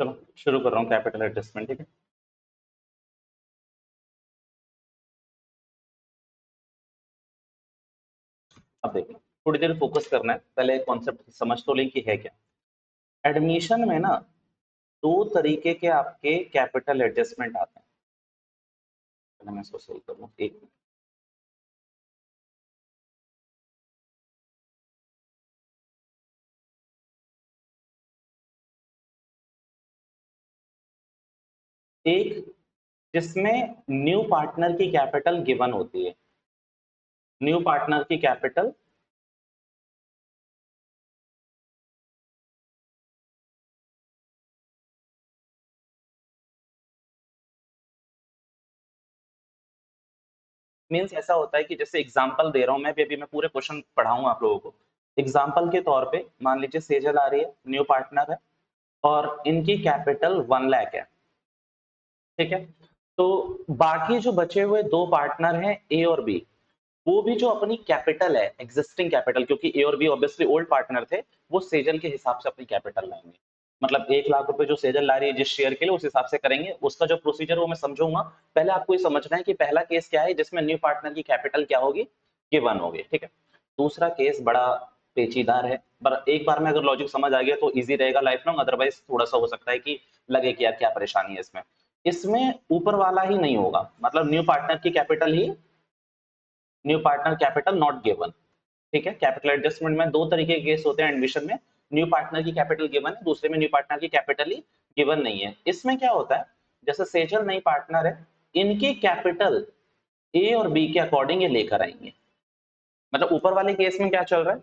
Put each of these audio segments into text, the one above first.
चलो शुरू कर रहा हूँ कैपिटल एडजस्टमेंट। ठीक है, अब देखिए थोड़ी देर फोकस करना है, पहले कॉन्सेप्ट समझ तो लें कि है क्या। एडमिशन में ना दो तरीके के आपके कैपिटल एडजस्टमेंट आते हैं। पहले मैं इसको सही कर लूँ, एक मिनट। एक जिसमें न्यू पार्टनर की कैपिटल गिवन होती है, न्यू पार्टनर की कैपिटल मीन्स ऐसा होता है कि जैसे एग्जांपल दे रहा हूं मैं भी, अभी मैं पूरे क्वेश्चन पढ़ाऊंगा आप लोगों को। एग्जांपल के तौर पे मान लीजिए सेजल आ रही है, न्यू पार्टनर है और इनकी कैपिटल 1 लाख है। ठीक है, तो बाकी जो बचे हुए दो पार्टनर हैं ए और बी, वो भी जो अपनी कैपिटल है एग्जिस्टिंग कैपिटल, क्योंकि ए और बी ऑब्वियसली ओल्ड पार्टनर थे, वो सेजल के हिसाब से अपनी कैपिटल लाएंगे। मतलब 1 लाख रुपए जो सेजल ला रही है जिस शेयर के लिए, उस हिसाब से करेंगे। उसका जो प्रोसीजर वो मैं समझूंगा। पहले आपको ये समझना है कि पहला केस क्या है जिसमें न्यू पार्टनर की कैपिटल क्या होगी, गिवन होगी। ठीक है, दूसरा केस बड़ा पेचीदार है, पर एक बार में अगर लॉजिक समझ आ गया तो इजी रहेगा लाइफ लॉन्ग, अदरवाइज थोड़ा सा हो सकता है कि लगे कि यार क्या परेशानी है इसमें। इसमें ऊपर वाला ही नहीं होगा, मतलब न्यू पार्टनर की capital he, new partner capital not given. ठीक है, कैपिटल एडजस्टमेंट में दो तरीके के केस होते हैं एडमिशन में। न्यू पार्टनर की कैपिटल गिवन है, दूसरे में न्यू पार्टनर की कैपिटल ही गिवन नहीं है। इसमें क्या होता है, जैसे सेजल नई पार्टनर है, इनकी कैपिटल ए और बी के अकॉर्डिंग ये लेकर आएंगे। मतलब ऊपर वाले केस में क्या चल रहा है,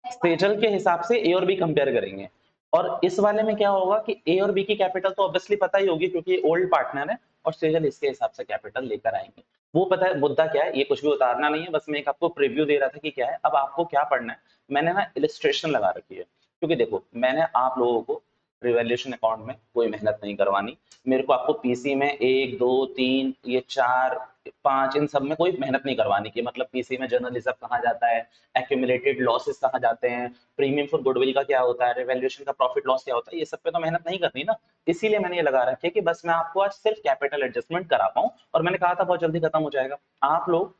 सेजल के हिसाब से ए और बी कंपेयर करेंगे, और इस वाले में क्या होगा कि ए और बी की कैपिटल तो ऑब्वियसली पता ही होगी क्योंकि ओल्ड पार्टनर है, और सेजल इसके हिसाब से कैपिटल लेकर आएंगे। वो पता है मुद्दा क्या है, ये कुछ भी उतारना नहीं है, बस मैं एक आपको प्रीव्यू दे रहा था कि क्या है। अब आपको क्या पढ़ना है, मैंने ना इलिस्ट्रेशन लगा रखी है, क्योंकि देखो मैंने आप लोगों को रिवैल्यूएशन अकाउंट में कोई मेहनत नहीं करवानी। मेरे को आपको पीसी में 1 2 3 ये 4 5 इन सब में कोई मेहनत नहीं करवानी की, मतलब पीसी में जर्नल रिजर्व कहाँ जाता है, एक्यूमुलेटेड लॉसेस कहाँ जाते हैं, प्रीमियम फॉर गुडविल का क्या होता है, रिवैल्यूएशन का प्रॉफिट लॉस क्या होता है, ये सब पे तो मेहनत नहीं करनी ना। इसीलिए मैंने ये लगा रखा है कि बस मैं आपको आज सिर्फ कैपिटल एडजस्टमेंट करा पाऊं, और मैंने कहा था बहुत जल्दी खत्म हो जाएगा। आप लोग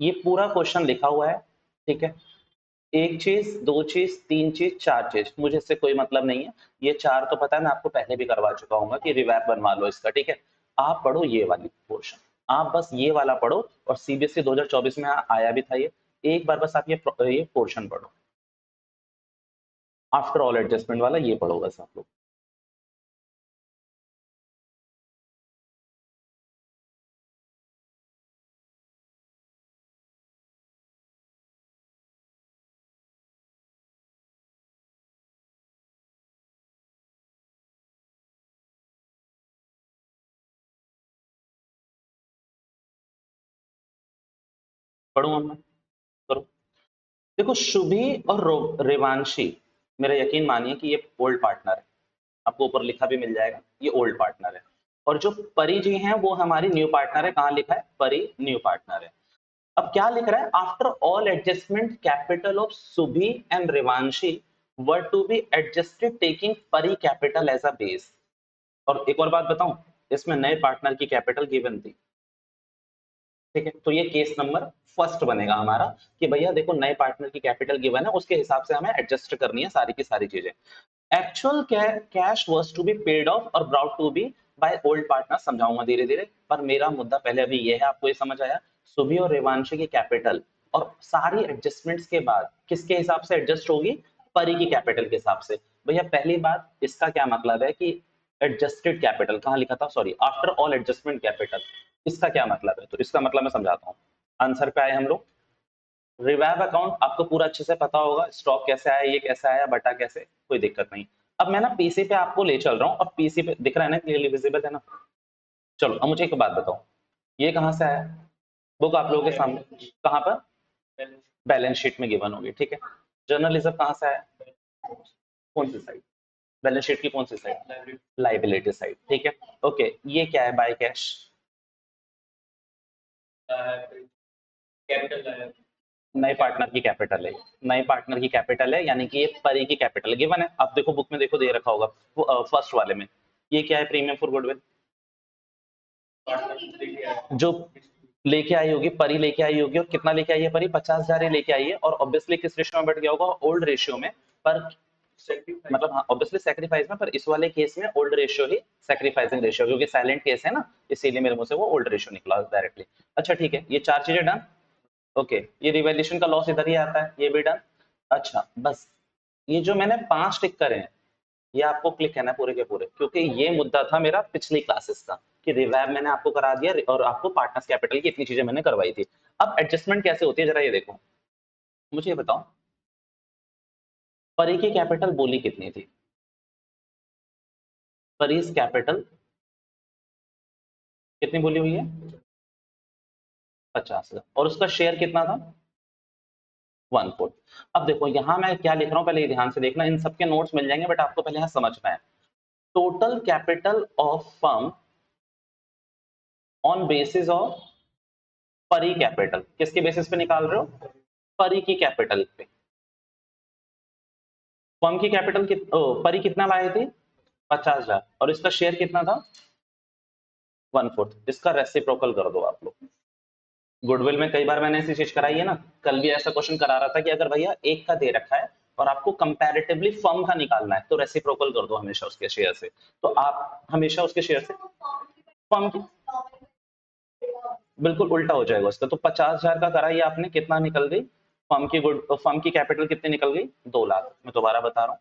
ये पूरा क्वेश्चन लिखा हुआ है, ठीक है, एक चीज, दो चीज, तीन चीज, चार चीज, मुझे इससे कोई मतलब नहीं है। ये चार तो पता है, मैं आपको पहले भी करवा चुका हूँ कि रिवैप बनवा लो इसका। ठीक है, आप पढ़ो ये वाली पोर्शन, आप बस ये वाला पढ़ो, और सीबीएसई 2024 में आया भी था ये। एक बार बस आप ये पोर्शन पढ़ो, आफ्टर ऑल एडजस्टमेंट वाला ये पढ़ो बस आप लोग। पढ़ूंगा मैं, करो। देखो शुभी और रेवांशी, मेरा यकीन मानिए कि ये ओल्ड पार्टनर है, आपको ऊपर लिखा भी मिल जाएगा, ये ओल्ड पार्टनर है। और जो परी जी हैं वो हमारी न्यू पार्टनर है, कहाँ लिखा है, परी न्यू पार्टनर है। अब क्या लिख रहा है, after all adjustment capital of Subhi and Revanshi were to be adjusted taking परी कैपिटल एज अ बेस। और एक और बात बताऊं, इसमें नए पार्टनर की कैपिटल गिवन थी। ठीक है, तो ये केस नंबर फर्स्ट बनेगा हमारा कि भैया देखो नए पार्टनर की कैपिटल गिवन है, उसके हिसाब से हमें एडजस्ट करनी है सारी की सारी चीजें। Actual cash was to be paid off और brought to be by old partner, समझाऊंगा धीरे धीरे, पर मेरा मुद्दा पहले अभी ये है, आपको ये समझ आया, सुबी और रेवांशी की कैपिटल और सारी एडजस्टमेंट्स के बाद किसके हिसाब से एडजस्ट होगी, परी की कैपिटल के हिसाब से। भैया पहली बात, इसका क्या मतलब है कि एडजस्टेड कैपिटल कहाँ लिखा था, sorry, after all adjustment capital, इसका क्या मतलब है, तो इसका मतलब मैं समझाता हूँ। आंसर पे आए हम लोग। रिवैव अकाउंट आपको पूरा अच्छे से पता होगा, स्टॉक कैसे आया, ये कैसे आया, बटा कैसे, कोई दिक्कत नहीं। अब मैं ना पीसी पे आपको ले चल रहा हूँ, और पीसी पे दिख रहा है ना, क्लियरली विजिबल है ना। चलो अब मुझे एक बात बताओ, ये कहाँ से आया, बुक आप लोगों के सामने कहाँ पर, बैलेंस शीट में गिवन होगी। ठीक है, जर्नल रिजर्व कहाँ से आया, कौन सी साइड, बैलेंस शीट की कौन सी साइड, लाइबिलिटी साइड। ठीक है, ओके, ये क्या है, बाय कैश, कैपिटल नए पार्टनर की कैपिटल है, नए पार्टनर की कैपिटल है, यानी कि ये परी की कैपिटल गिवन है। आप देखो बुक में देखो दे रखा होगा फर्स्ट वाले में, ये क्या है प्रीमियम फॉर गुडविल, जो लेके आई होगी परी, लेके आई होगी, और कितना लेके आई है परी, 50,000 ही लेके आई है, और ऑब्वियसली किस रेशियो में बढ़ गया होगा, ओल्ड रेशियो में। पर मतलब हाँ ऑब्वियसली सेक्रीफाइस में, पर इस वाले केस में ओल्ड रेशियो ही सेक्रीफाइसिंग रेशियो, क्योंकि साइलेंट केस है ना, इसीलिए मेरे मुंह से वो ओल्ड रेशियो निकला डायरेक्टली। अच्छा ठीक है, ये चार चीजें डन। ओके, ये रिवैल्यूएशन का लॉस इधर ही आता है, ये भी डन। अच्छा बस, ये जो मैंने 5 टिक करे हैं, ये आपको क्लिक करना है पूरे के पूरे, क्योंकि ये मुद्दा था मेरा पिछली क्लासेस का, कि रिवैब मैंने आपको करा दिया और आपको पार्टनर्स कैपिटल की इतनी चीजें मैंने करवाई थी। अब एडजस्टमेंट कैसे होती है जरा ये देखो, मुझे ये बताओ, परी की कैपिटल बोली कितनी थी, परीज कैपिटल कितनी बोली हुई है, 50,000, और उसका शेयर कितना था, 1/4। अब देखो यहाँ मैं क्या लिख रहा हूँ, पहले ये ध्यान से देखना, इन सबके नोट्स मिल जाएंगे, बट आपको पहले यहाँ समझना है। Total capital of firm on basis of परी कैपिटल, किसके बेसिस पे निकाल रहे हो, परी की कैपिटल पे। फर्म की कैपिटल परी कितना लाए थे, 50,000, और इसका शेयर कितना था, 1/4। इसका रेसिप्रोकल कर दो आप लोग। गुडविल में कई बार मैंने ऐसी चीज कराई है ना, कल भी ऐसा क्वेश्चन करा रहा था कि अगर भैया एक का दे रखा है और आपको कंपैरेटिवली फर्म का निकालना है, तो रेसिप्रोकल कर दो हमेशा उसके शेयर से। तो आप हमेशा उसके शेयर से फर्म की, बिल्कुल उल्टा हो जाएगा उसका। तो 50,000 का करा, ये आपने कितना निकल गई, फर्म की कैपिटल कितनी निकल गई, 2 लाख। मैं दोबारा बता रहा हूँ,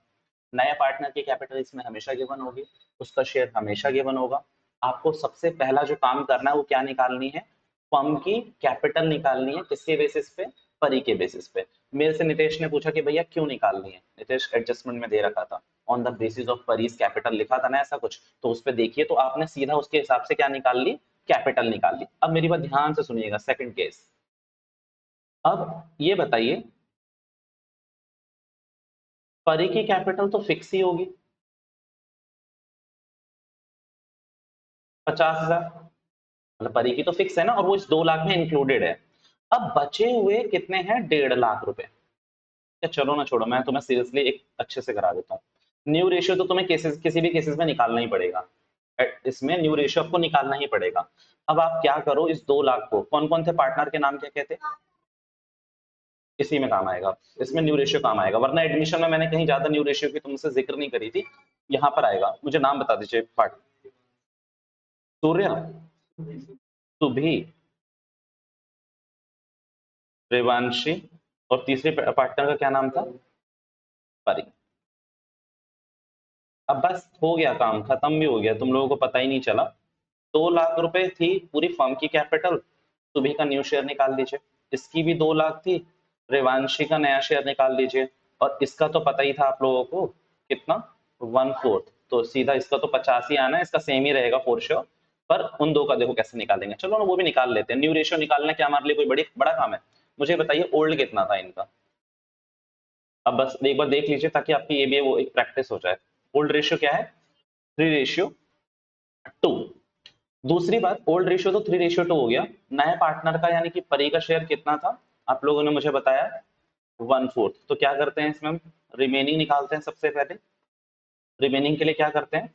नया पार्टनर की कैपिटल इसमें हमेशा गिवन होगी, उसका शेयर हमेशा गिवन होगा। आपको सबसे पहला जो काम करना है वो क्या निकालनी है, फर्म की कैपिटल निकालनी है, किसके बेसिस पे, परी के बेसिस पे। मेरे से नितेश ने पूछा कि भैया क्यों निकालनी है, नितेश एडजस्टमेंट में दे रखा था, on the basis of Pareez capital लिखा था ना ऐसा कुछ, तो उस पर देखिए, तो आपने सीधा उसके हिसाब से क्या निकाल ली, कैपिटल निकाल ली। अब मेरी बात ध्यान से सुनिएगा, सेकंड केस। अब ये बताइए, परी की कैपिटल तो फिक्स ही होगी, 50,000, मतलब परी की तो फिक्स है ना, और वो इस 2 लाख में इंक्लूडेड है। अब बचे हुए कितने हैं, 1.5 लाख रुपए। या चलो ना छोड़ो, मैं तुम्हें सीरियसली एक अच्छे से करा देता हूँ। न्यू रेशियो तो तुम्हें केसेस, किसी भी केसेस में निकालना ही पड़ेगा, इसमें न्यू रेशियो आपको निकालना ही पड़ेगा। अब आप क्या करो, इस 2 लाख को, कौन कौन थे पार्टनर के नाम क्या कहते, इसी में काम आएगा, इसमें न्यू रेशियो काम आएगा, वरना एडमिशन में मैंने कहीं ज्यादा न्यू रेशियो की तुमसे जिक्र नहीं करी थी, यहाँ पर आएगा। मुझे नाम बता दीजिए पार्ट, सूर्या, सुभी, रेवांशी, और तीसरे पार्टनर का क्या नाम था, परी। अब बस हो गया, काम खत्म भी हो गया, तुम लोगों को पता ही नहीं चला। 2 लाख रुपए थी पूरी फर्म की कैपिटल, सुबह का न्यू शेयर निकाल लीजिए, इसकी भी 2 लाख थी, रेवांशी का नया शेयर निकाल लीजिए, और इसका तो पता ही था आप लोगों को कितना, 1/4। तो सीधा इसका तो 50 ही आना है, इसका सेम ही रहेगा फॉर श्योर। पर उन दो का देखो कैसे निकालेंगे, चलो ना वो भी निकाल लेते हैं। न्यू रेशियो निकालना क्या हमारे लिए कोई बड़ा काम है। मुझे बताइए ओल्ड कितना था इनका, अब बस एक बार देख लीजिए, ताकि आपकी ये भी वो एक प्रैक्टिस हो जाए। ओल्ड रेशियो क्या है, 3:2। दूसरी बात, ओल्ड रेशियो तो 3:2 हो गया, नए पार्टनर का यानी कि परी का शेयर कितना था, आप लोगों ने मुझे बताया 1/4। तो क्या करते हैं इसमें हम, रिमेनिंग निकालते हैं सबसे पहले। रिमेनिंग के लिए क्या करते हैं,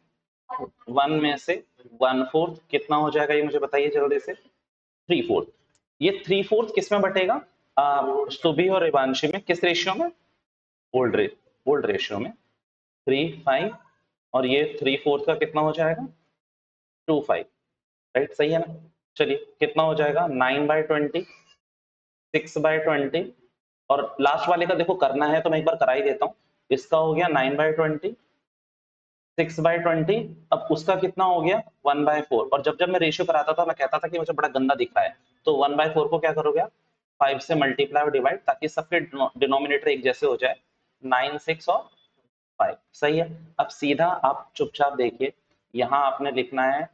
1 में से 1/4 कितना हो जाएगा, ये मुझे बताइए जल्दी से, 3/4। ये 3/4 किस में बटेगा, सुबी और रिवांशी में, किस रेशियो में, ओल्ड रेशियो में, 3:5, और ये 3/4 का कितना हो जाएगा, 2:5, राइट, सही है ना। चलिए कितना हो जाएगा, 9/20, 6/20, और लास्ट वाले का देखो करना है तो मैं एक बार करा ही देता हूँ। इसका हो गया 9/20, 6/20, अब उसका कितना हो गया, 1/4। और जब जब मैं रेशियो कराता था मैं कहता था कि मुझे बड़ा गंदा दिख रहा है, तो 1/4 को क्या करोगे आप, 5 से मल्टीप्लाई और डिवाइड, ताकि सबके डिनोमिनेटर एक जैसे हो जाए, 9, 6 और 5, सही है। अब सीधा आप चुपचाप देखिए, यहाँ आपने लिखना है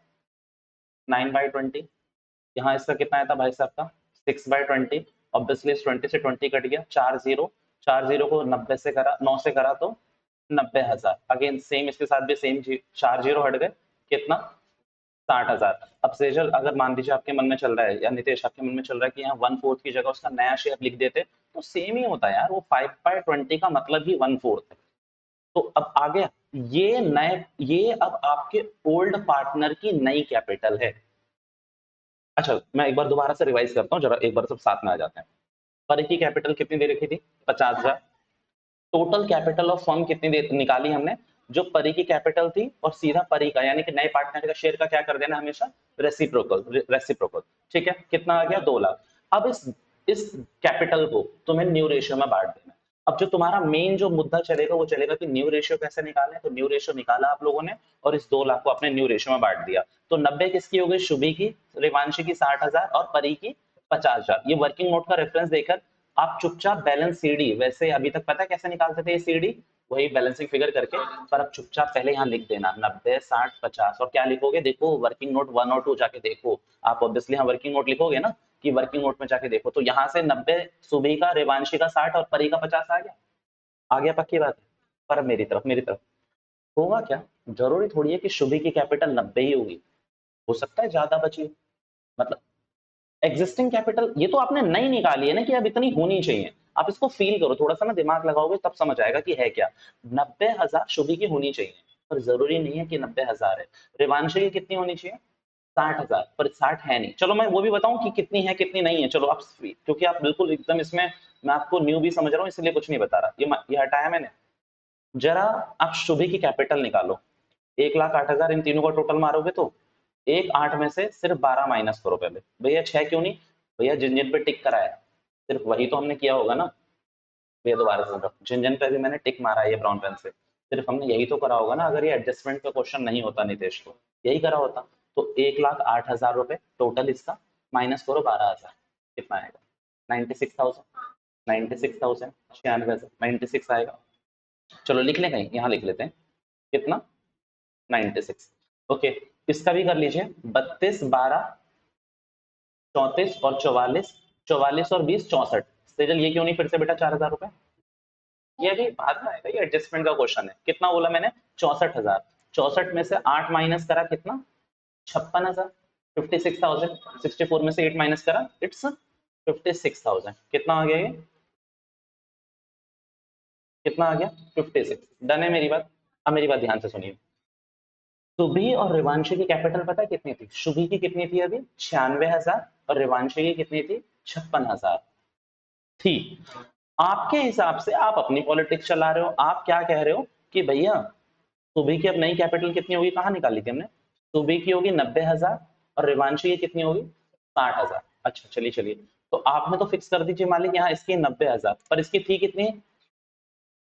9/20, यहाँ इसका कितना आया था भाई साहब का, 6/20। ऑब्वियसली इस 20 से 20 कट गया, 4 0, 4 0 को 90 से करा, 9 से करा तो 90,000। अगेन सेम, इसके साथ भी सेम, 4 0 हट गए, कितना 60,000। अब सेजल अगर मान लीजिए आपके मन में चल रहा है या नितेश आपके मन में चल रहा है कि यहाँ 1/4 की जगह उसका नया शेयर लिख देते तो सेम ही होता है यार, वो 5/20 का मतलब ही 1/4 है। तो अब आ गया ये अब आपके ओल्ड पार्टनर की नई कैपिटल है। अच्छा मैं एक बार दोबारा से रिवाइज करता हूँ, जरा एक बार सब साथ में आ जाते हैं। पर की कैपिटल कितनी दे रखी थी? 50,000। टोटल कैपिटल ऑफ फर्म कितनी दे निकाली हमने? जो परी की कैपिटल थी और सीधा परी का यानी कि नए पार्टनर का शेयर का क्या कर देना हमेशा? रेसिप्रोकल। ठीक है, कितना आ गया? 2 लाख। अब इस कैपिटल को तुम्हें न्यू रेशियो में बांट देना है। अब जो तुम्हारा मेन जो मुद्दा चलेगा वो चलेगा कि न्यू रेशियो कैसे निकालें। तो न्यू रेशियो निकाला आप लोगों ने और इस 2 लाख को अपने न्यू रेशियो में बांट दिया। तो 90 किसकी हो गई? शुभी की, रिवांशी की 60,000 और परी की 50,000। ये वर्किंग नोट का रेफरेंस देकर आप चुपचाप बैलेंस सीडी, वैसे अभी तक पता है कैसे निकालते थे ये सीडी? वही बैलेंसिंग फिगर करके। पर अब चुपचाप पहले यहाँ लिख देना 90 60 50 और क्या लिखोगे? देखो वर्किंग नोट 1 और 2 जाके देखो। आप ऑब्वियसली यहाँ वर्किंग नोट लिखोगे ना, कि वर्किंग नोट में जाके देखो। तो यहाँ से 90 सुबह का, रेवांशी का 60 और परी का 50 आ गया। आ गया, पक्की बात है? पर मेरी तरफ होगा क्या? जरूरी थोड़ी है कि शुभी की कैपिटल 90 ही होगी, हो सकता है ज्यादा बची हो। मतलब एग्जिस्टिंग कैपिटल ये तो आपने नई निकाली है ना कि अब इतनी होनी चाहिए। आप इसको फील करो, थोड़ा सा ना दिमाग लगाओगे तब समझ आएगा कि है क्या। 90,000 शुभी की होनी चाहिए, पर जरूरी नहीं है कि 90,000 है। रिवांशी की कितनी होनी चाहिए? 60,000, पर 60 है नहीं। चलो मैं वो भी बताऊं कि कितनी है कितनी नहीं है। चलो आप, क्योंकि आप बिल्कुल एकदम इसमें, मैं आपको न्यू भी समझ रहा हूँ इसलिए कुछ नहीं बता रहा, ये हटाया मैंने। जरा आप शुभी की कैपिटल निकालो। 1,08,000 इन तीनों का टोटल मारोगे तो 1,8 में से सिर्फ 12 माइनस करो पहले। भैया 6 क्यों नहीं? भैया जिन जिन पे टिक कराया सिर्फ वही तो हमने किया होगा ना। भैया दोबारा से समझो, जिन जिन पे भी मैंने टिक मारा है ये ब्राउन पेन से, सिर्फ हमने यही तो करा होगा ना। अगर ये एडजस्टमेंट का क्वेश्चन नहीं होता नितेश तो यही करा होता। तो 1,08,000 रुपए टोटल इसका, माइनस करो 12,000, कितना आएगा? 96,000। 96,000 96,000 96 आएगा। चलो लिख लें, कहीं यहाँ लिख लेते हैं। कितना? 96। ओके, इसका भी कर लीजिए। 32 12 34 और 44, 44 और 20 64। सेजल ये क्यों नहीं फिर से बेटा 4,000 रुपए? ये अभी बाद में आएगा, ये एडजस्टमेंट का क्वेश्चन है। कितना बोला मैंने? 64,000। 64 में से 8 माइनस करा, कितना? 56,000। 56,000। 64 में से 8 माइनस करा, इट्स 56,000। कितना आ गया ये? कितना आ गया? 56। डन है मेरी बात? अब मेरी बात ध्यान से सुनिए। शुभी और रिवांशी की कैपिटल पता है कितनी थी? शुभी की कितनी थी अभी? 96,000 और रिवांशी की कितनी थी? 56,000 थी। आपके हिसाब से आप अपनी पॉलिटिक्स चला रहे हो। आप क्या कह रहे हो कि भैया शुभी की अब नई कैपिटल कितनी होगी? कहाँ निकाली थी हमने? शुभी की होगी 90,000 और रिवांशी की कितनी होगी? 60,000। अच्छा चलिए चलिए, तो आपने तो फिक्स कर दीजिए मालिक यहाँ इसकी 90,000, पर इसकी थी कितनी?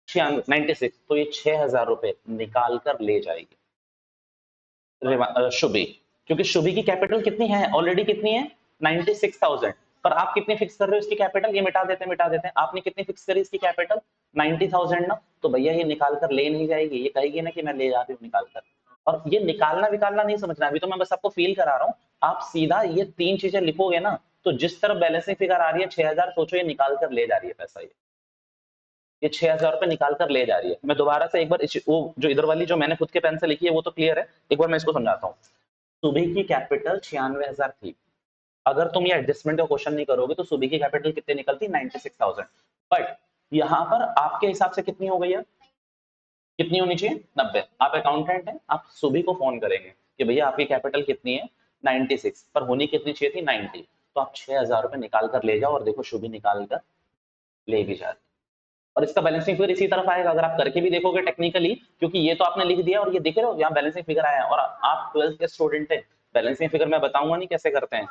96। तो ये 6,000 रुपए निकाल कर ले जाएगी शुभी। क्योंकि शुभी की कैपिटल कितनी है ऑलरेडी? कितनी है? 96,000। पर आप कितनी फिक्स कर रहे हो इसकी कैपिटल? ये मिटा देते हैं। आपने कितनी फिक्स करी इसकी कैपिटल? 90,000 ना। तो भैया ये निकाल कर ले नहीं जाएगी, ये कहेगी ना कि मैं ले जा रही हूँ निकाल कर। और ये निकालना विकालना नहीं समझना, अभी तो मैं बस आपको फील करा रहा हूँ। आप सीधा ये 3 चीजें लिखोगे ना, तो जिस तरफ बैलेंसिंग फिगर आ रही है 6,000, सोचो ये निकाल कर ले जा रही है पैसा। ये 6,000 रुपए निकाल कर ले जा रही है। मैं दोबारा से एक बार वो जो इधर वाली जो मैंने खुद के पेन से लिखी है वो तो क्लियर है, एक बार मैं इसको समझाता हूँ। सुबह की कैपिटल 96,000 थी। अगर तुम ये एडजस्टमेंट का क्वेश्चन नहीं करोगे तो सुबह की कैपिटल कितनी निकलती? 96,000। बट यहाँ पर आपके हिसाब से कितनी हो गई है? कितनी होनी चाहिए? 90। आप अकाउंटेंट हैं, आप सुबह को फोन करेंगे कि भैया आपकी कैपिटल कितनी है? 96, पर होनी कितनी चाहिए थी? 90। तो आप 6,000 रुपए निकाल कर ले जाओ और देखो शुभी निकाल कर ले भी जा रही। और इसका बैलेंसिंग फिगर इसी तरफ आएगा अगर आप करके भी देखोगे टेक्निकली, क्योंकि ये तो आपने लिख दिया और ये दिख रहे हो यहाँ बैलेंसिंग फिगर आया है। और आप 12th के स्टूडेंट है, बैलेंसिंग फिगर मैं बताऊंगा नहीं कैसे करते हैं।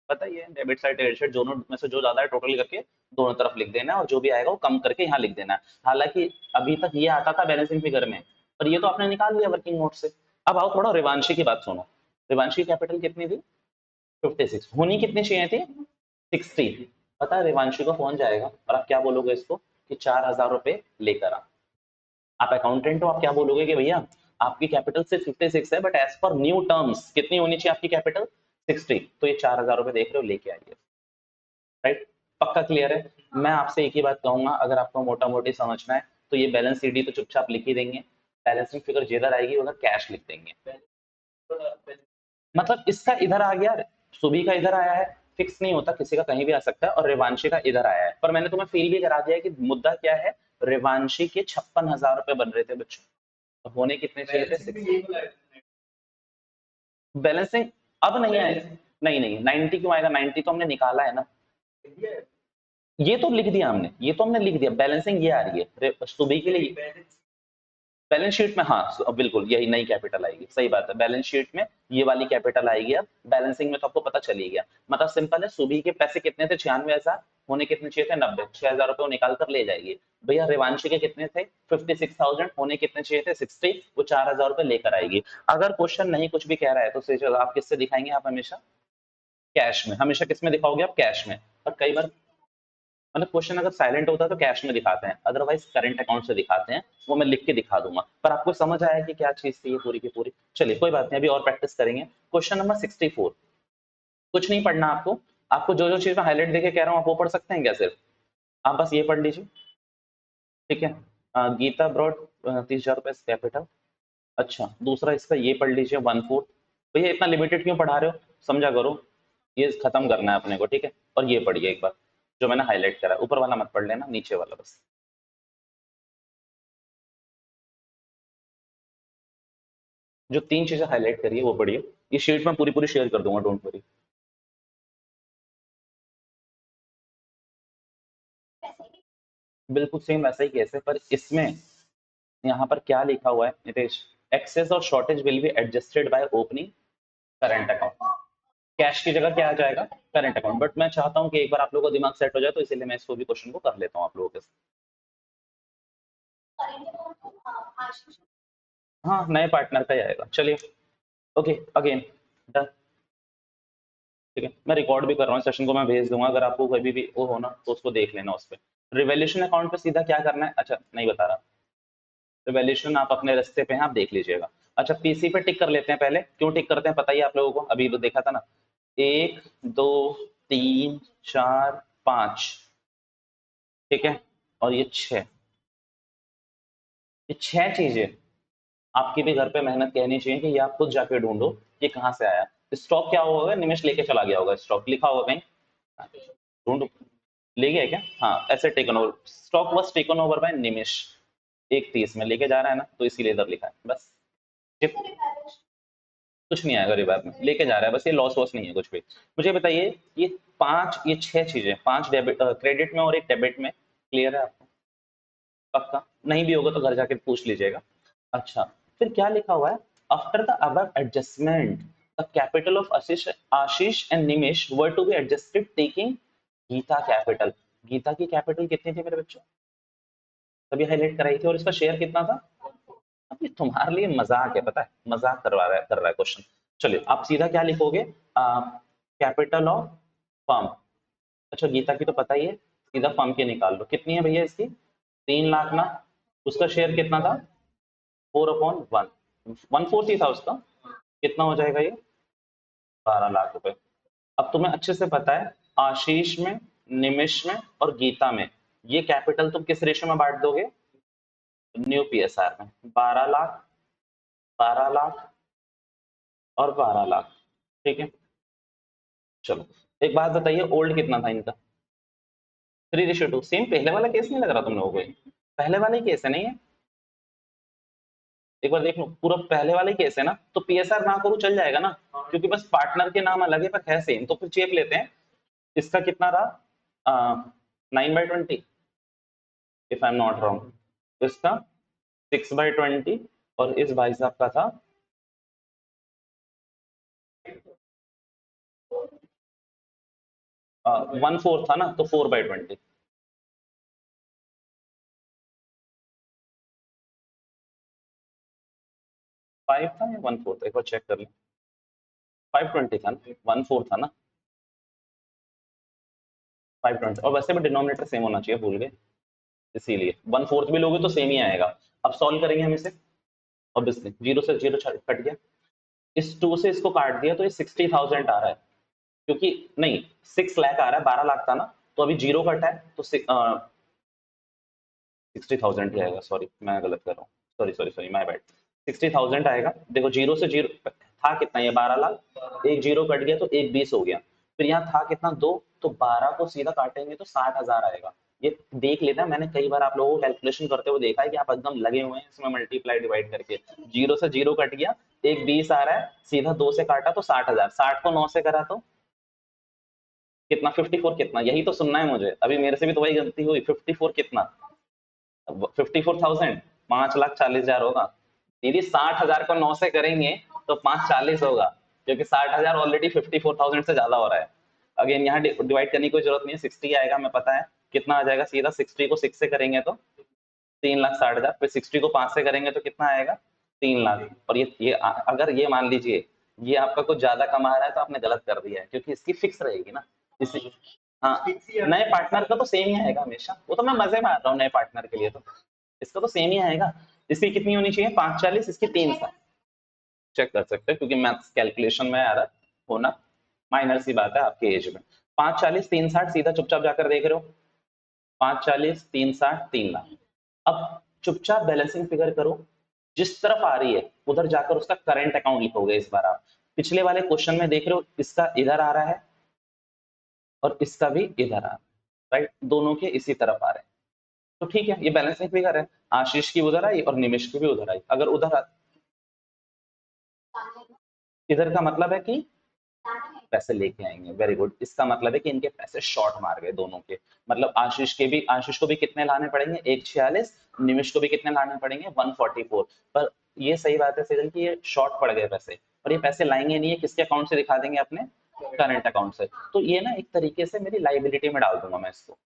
बताइए, डेबिट साइड क्रेडिट साइड दोनों में से जो ज्यादा है टोटल करके दोनों तरफ लिख देना है और जो भी आएगा वो कम करके यहाँ लिख देना है। हालांकि अभी तक ये आता था बैलेंसिंग फिगर में, पर ये तो आपने निकाल लिया वर्किंग नोट से। अब आओ थोड़ा रिवांशी की बात सुनो। रिवांशी कैपिटल कितनी थी? 56। होनी कितनी चाहिए थी? 60। पता है रिवांशी को फोन जाएगा और आप क्या बोलोगे इसको कि 4,000 रुपए लेकर आ। आप अकाउंटेंट हो, आप क्या बोलोगे कि भैया आपकी कैपिटल सिर्फ 56 है, but as per new terms कितनी होनी चाहिए आपकी कैपिटल? 60। तो ये 4,000 रुपए देख रहे हो, लेके आइए। राइट? पक्का क्लियर है? मैं आपसे एक ही बात कहूंगा, अगर आपको मोटा मोटी समझना है तो ये बैलेंस सीडी तो चुपचाप लिख ही देंगे, बैलेंसिंग फिगर जिधर आएगी उधर कैश लिख देंगे। मतलब इसका इधर आ गया, सुबी का इधर आया है, फिक्स नहीं होता, किसी का कहीं भी आ सकता है, और रेवांशी का इधर आया है। पर मैंने तुम्हें फील भी करा दिया है कि मुद्दा क्या है, रेवांशी के 56,000 रुपए बन रहे थे बच्चों, तो होने कितने चाहिए थे? बैलेंसिंग अब नहीं आएगा, नहीं नहीं 90 क्यों आएगा, 90 तो हमने निकाला है ना, ये तो लिख दिया हमने, ये तो हमने लिख दिया, बैलेंसिंग ये आ रही है सुबह के लिए, बैलेंस शीट में, हाँ बिल्कुल यही नई कैपिटल आएगी, सही बात है, बैलेंस शीट में ये वाली कैपिटल आएगी। अब बैलेंसिंग में तो आपको पता चल ही गया, मतलब सिंपल है, सुबह के पैसे कितने थे, 96,000, होने कितने चाहिए थे, 90, 6,000 रुपए वो निकाल कर ले जाएगी। भैया रेवांशी के कितने थे, 56,000, होने कितने चाहिए थे, 60, वो 4,000 रुपए लेकर आएगी। अगर क्वेश्चन नहीं कुछ भी कह रहा है तो आप किससे दिखाएंगे, आप हमेशा कैश में, हमेशा किस में दिखाओगे आप, कैश में। पर कई बार मतलब क्वेश्चन अगर साइलेंट होता है तो कैश में दिखाते हैं, अदरवाइज करंट अकाउंट से दिखाते हैं, वो मैं लिख के दिखा दूंगा। पर आपको समझ आया कि क्या चीज थी ये पूरी की पूरी। चलिए कोई बात नहीं, अभी और प्रैक्टिस करेंगे। क्वेश्चन नंबर 64, कुछ नहीं पढ़ना आपको, आपको जो जो चीज मैं हाईलाइट देके कह रहा हूँ आप वो पढ़ सकते हैं क्या, सिर्फ आप बस ये पढ़ लीजिए, ठीक है। गीता ब्रॉड 30,000 रुपए कैपिटल। अच्छा दूसरा इसका ये पढ़ लीजिए 1/4। भैया इतना लिमिटेड क्यों पढ़ा रहे हो, समझा करो, ये खत्म करना है अपने को, ठीक है। और ये पढ़िए एक बार जो मैंने हाईलाइट करा, ऊपर वाला मत पढ़ लेना, नीचे वाला बस। जो तीन चीजें हाईलाइट करिए वो पढ़िए, ये शीट में पूरी पूरी शेयर कर दूंगा, डोंट वरी। बिल्कुल सेम वैसा ही केस है, पर इसमें यहाँ पर क्या लिखा हुआ है नितेश, एक्सेस और shortage will be adjusted by opening current account, cash की जगह क्या आ जाएगा, करंट अकाउंट। बट मैं चाहता हूँ कि एक बार आप लोगों का दिमाग सेट हो जाए, तो इसीलिए मैं इसको भी क्वेश्चन को कर लेता हूँ आप लोगों के साथ। हाँ नए पार्टनर का ही आएगा, चलिए ओके अगेन डन, ठीक है। मैं रिकॉर्ड भी कर रहा हूँ, सेशन को मैं भेज दूंगा, अगर आपको कभी भी वो हो ना तो उसको देख लेना उस पर। रिवैल्यूएशन अकाउंट पे सीधा क्या करना है, अच्छा नहीं बता रहा, रिवैल्यूएशन आप अपने रास्ते पे हैं, आप देख लीजिएगा। अच्छा पीसी पे टिक कर लेते हैं, पहले क्यों टिक करते हैं पता ही आप लोगों को, अभी तो देखा था ना, 1 2 3 4 5, ठीक है, और ये 6, ये 6 चीजें आपकी भी घर पे मेहनत कहनी चाहिए कि ये आप खुद जाके ढूंढो ये कहाँ से आया। स्टॉक क्या होगा, निमेश लेके चला गया होगा, स्टॉक लिखा होगा कहीं, ढूंढो, ले गया क्या, हाँ ऐसे taken over, stock was taken over by Nimesh, 1:30 में लेके जा रहा है ना, तो इसीलिए इधर लिखा है बस। कुछ नहीं आएगा रिवार्ड में, लेके जा रहा है बस, ये लॉस वॉस नहीं है कुछ भी। मुझे बताइए ये 5, ये 6 चीजें, 5 डेबिट क्रेडिट में और एक डेबिट में, क्लियर है आपको, पक्का, नहीं भी होगा तो घर जाके पूछ लीजिएगा। अच्छा फिर क्या लिखा हुआ है, after the above adjustment the capital of Ashish Ashish and Nimesh were to be adjusted taking Geeta capital. Geeta की कैपिटल कितनी थी मेरे बच्चों, तभी हाईलाइट कराई थी, और इसका शेयर कितना था। अब ये तुम्हारे लिए मजाक है, पता है, मजाक कर रहा है क्वेश्चन। चलिए आप सीधा क्या लिखोगे, कैपिटल ऑफ फर्म, अच्छा गीता की तो पता ही है, सीधा फर्म की निकाल लो, कितनी है भैया इसकी, 3 लाख ना, उसका शेयर कितना था, 4/1, 1/4 ही था उसका, कितना हो जाएगा ये, 12 लाख रुपए। अब तुम्हें अच्छे से पता है आशीष में, निमिष में और गीता में ये कैपिटल तुम किस रेशो में बांट दोगे, न्यू पीएसआर में, 12 लाख, 12 लाख और 12 लाख, ठीक है। चलो एक बात बताइए, ओल्ड कितना था इनका, 3:2, सेम पहले वाला केस नहीं लग रहा तुम लोगों को पहले वाला ही केस है नहीं है, एक बार देख लो पूरा पहले वाला ही केस है ना, तो पीएसआर ना करो चल जाएगा ना, क्योंकि बस पार्टनर के नाम अलग है पर है सेम, तो फिर चेप लेते हैं। इसका कितना रहा, 9/20, if I am not wrong, इसका 6/20, और इस भाई साहब का था 1/4 था ना, तो 4/20, 5 था या 1/4 था, एक बार चेक कर लें, 5/20 था ना, 1/4 था ना, 5/20, और वैसे भी डिनोमिनेटर सेम होना चाहिए, भूल गए, इसीलिए 1/4 भी लोगे तो सेम ही आएगा। अब सॉल्व करेंगे हम इसे, ऑब्वियसली जीरो से जीरो कट गया, इस 2 से इसको काट दिया तो ये 60,000 आ रहा है, क्योंकि नहीं 6 लाख आ रहा है, 12 लाख था ना, तो अभी जीरो कटा है तो 60,000 ही आएगा, सॉरी मैं गलत कर रहा हूँ, sorry sorry sorry my bad, 60,000 आएगा, देखो जीरो से जीरो, था कितना, ये 12 लाख, एक जीरो कट गया तो एक 20 हो गया, फिर यहाँ था कितना 2, तो 12 को सीधा काटेंगे तो 60,000 आएगा। ये देख लेना, मैंने कई बार आप लोगों को कैलकुलेशन करते हुए देखा है कि आप एकदम लगे हुए हैं इसमें मल्टीप्लाई डिवाइड करके, जीरो से जीरो कट गया, एक 20 आ रहा है, सीधा 2 से काटा तो 60,000, 60 को 9 से करा तो कितना, 54 कितना, यही तो सुनना है मुझे, अभी मेरे से भी तो वही गलती हुई, 54 कितना, 54,000, 5,40,000 होगा दीदी, 60,000 को 9 से करेंगे तो 540 होगा, क्योंकि 60,000 ऑलरेडी 54,000 से ज्यादा हो रहा है। अगेन यहाँ डिवाइड करने की कोई जरूरत नहीं है, 60 आएगा, मैं पता है कितना आ जाएगा, सीधा 60 को 6 से करेंगे तो 3,60,000, फिर 60 को 5 से करेंगे तो कितना आएगा 3 लाख। और ये अगर ये मान लीजिए ये आपका कुछ ज्यादा कमा रहा है तो आपने गलत कर दिया है, क्योंकि इसकी फिक्स रहेगी ना, इसी हाँ, नए पार्टनर का तो सेम ही आएगा हमेशा, वो तो मैं मजे में आ रहा हूँ नए पार्टनर के लिए, तो इसका तो सेम ही आएगा। इसकी कितनी होनी चाहिए 540, इसकी 360, चेक कर सकते हैं क्योंकि मैथ्स कैलकुलेशन में आ रहा होना माइनर सी बात है आपके एज में। 540 360 सीधा चुपचाप जाकर देख रहे हो, 540 360 3 लाख। अब चुपचाप बैलेंसिंग फिगर करो, जिस तरफ आ रही है उधर जाकर उसका करंट अकाउंट लिखोगे इस बार आप। पिछले वाले क्वेश्चन में देख रहे हो इसका इधर आ रहा है और इसका भी इधर आ रहा है, राइट, दोनों के इसी तरफ आ रहे हैं, तो ठीक है, ये बैलेंसिंग फिगर है, आशीष की उधर आई और निमिष की भी उधर आई। अगर उधर इधर का मतलब है कि पैसे लेके आएंगे, वेरी गुड, इसका मतलब है कि इनके पैसे शॉर्ट मार गए दोनों के, मतलब आशीष को भी कितने लाने पड़ेंगे 146, निमिष को भी कितने लाने पड़ेंगे 144। पर ये सही बात है सेजल की ये शॉर्ट पड़ गए पैसे, और ये पैसे लाएंगे नहीं है, किसके अकाउंट से दिखा देंगे अपने करंट अकाउंट से, तो ये ना एक तरीके से मेरी लाइबिलिटी में डाल दूंगा मैं इसको।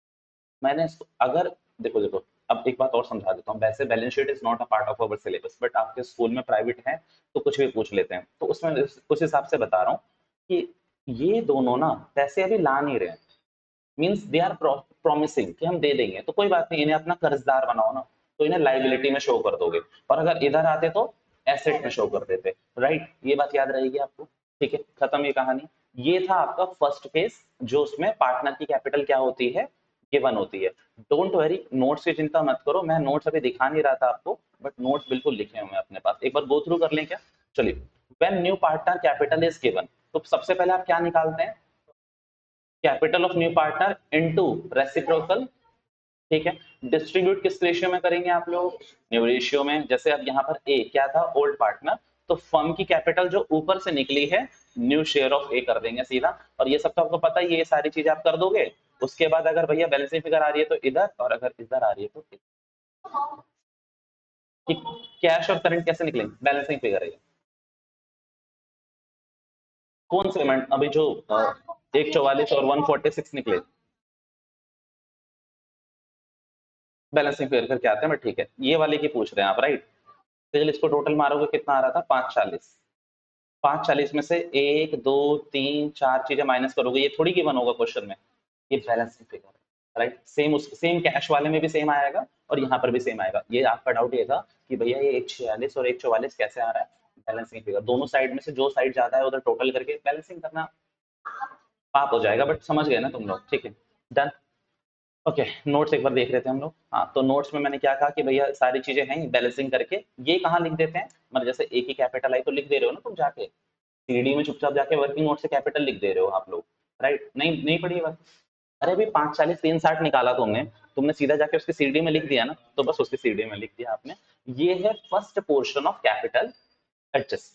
मैंने इसको अगर देखो देखो अब एक बात और समझा देता हूँ, वैसे balance sheet is not a part of our syllabus, but आपके स्कूल में प्राइवेट है तो कुछ भी पूछ लेते हैं, तो उसमें उस हिसाब से बता रहा हूँ कि ये दोनों ना पैसे अभी ला नहीं रहे, मीन्स दे आर प्रॉमिसिंग कि हम दे देंगे, तो कोई बात नहीं, इन्हें अपना कर्जदार बनाओ ना, तो इन्हें लाइबिलिटी में शो कर दोगे, और अगर इधर आते तो एसेट में शो कर देते, राइट, ये बात याद रहेगी आपको, ठीक है, खत्म ये कहानी। ये था आपका फर्स्ट केस, जो उसमें पार्टनर की कैपिटल क्या होती है, गिवन होती है। डोंट वरी, नोट्स की चिंता मत करो, मैं नोट्स अभी दिखा नहीं रहा था आपको, बट नोट्स बिल्कुल लिखे हुए हैं अपने पास, एक बार गो थ्रू कर लें क्या। चलिए, when new partner capital is given, तो सबसे पहले आप क्या निकालते हैं, capital of new partner into reciprocal, ठीक है, डिस्ट्रीब्यूट किस रेशियो में करेंगे आप लोग, न्यू रेशियो में। जैसे अब यहाँ पर ए क्या था, ओल्ड पार्टनर, तो फर्म की कैपिटल जो ऊपर से निकली है न्यू शेयर ऑफ ए कर देंगे सीधा, और ये सब तो आपको पता ही है, ये सारी चीजें आप कर दोगे। उसके बाद अगर भैया बैलेंसिंग फिगर आ रही है तो इधर, और अगर इधर आ रही है तो इधर। कि कैश और करंट कैसे निकलेंगे, बैलेंसिंग फिगर है कौन से पेमेंट, अभी जो 144 और 146 निकले, बैलेंसिंग फिगर करके आते हैं, बट ठीक है, ये वाले की पूछ रहे हैं आप, राइट, तो चलिए इसको टोटल मारोगे कितना आ रहा था 540, 540 में से 1 2 3 4 चीजें माइनस करोगे, ये थोड़ी गिवन होगा क्वेश्चन में, ये बैलेंसिंग फिगर है, राइट, सेम कैश वाले में भी सेम आएगा और यहाँ पर भी सेम आएगा। ये आपका डाउट ये था कि भैया ये 146 और 144 कैसे आ रहा है, बैलेंसिंग फिगर, दोनों साइड में से जो साइड ज्यादा है उधर टोटल करके बैलेंसिंग करना पाप हो जाएगा, बट समझ गए ना तुम लोग, ठीक है, डन। ओके, नोट्स एक बार देख रहे थे हम लोग, हाँ, तो नोट्स में मैंने क्या कहा कि भैया सारी चीजें हैं बैलेंसिंग करके, ये कहाँ लिख देते हैं, मतलब जैसे एक ही कैपिटल आई तो लिख दे रहे हो ना तुम जाके सीडी में, चुपचाप जाके वर्किंग नोट से कैपिटल लिख दे रहे हो आप लोग, राइट, नहीं नहीं पढ़ी बात, अरे अभी 540 360 निकाला तुमने, तुमने सीधा जाके उसकी सीडी में लिख दिया ना, तो बस उसकी सीडी में लिख दिया आपने, ये है first portion of capital adjust,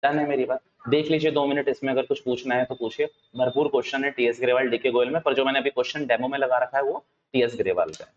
done है मेरी बात। देख लीजिए 2 मिनट, इसमें अगर कुछ पूछना है तो पूछिए, भरपूर क्वेश्चन है टीएस ग्रेवाल डीके गोयल में, पर जो मैंने अभी क्वेश्चन डेमो में लगा रखा है वो टीएस ग्रेवाल का है।